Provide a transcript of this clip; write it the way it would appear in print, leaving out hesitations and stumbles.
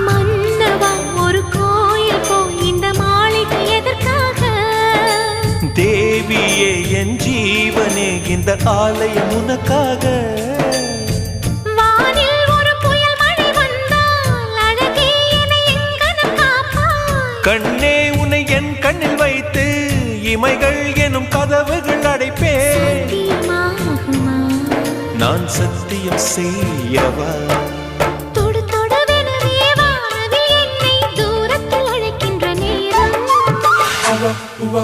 மன்னவா ஒரு கோயில் போய் இந்த மாளிகை எதற்காக? தேவியே என் ஜீவனே இந்த ஆலயம் உனக்காக. வானில் ஒரு புயல் மழை வந்தால் அழகே என்னை எங்கனம் காப்பாய். கண்ணே உன்னை என் கண்ணில் வைத்து இமைகள் எனும் கதவுகள் அடைப்பேன். சத்தியமாகுமா? நான் சத்தியம் செய்யவா? தொடு தொடுவெனவே வானவில் என்னை தூரத்தில் அழைக்கின்ற நேரம். Uva,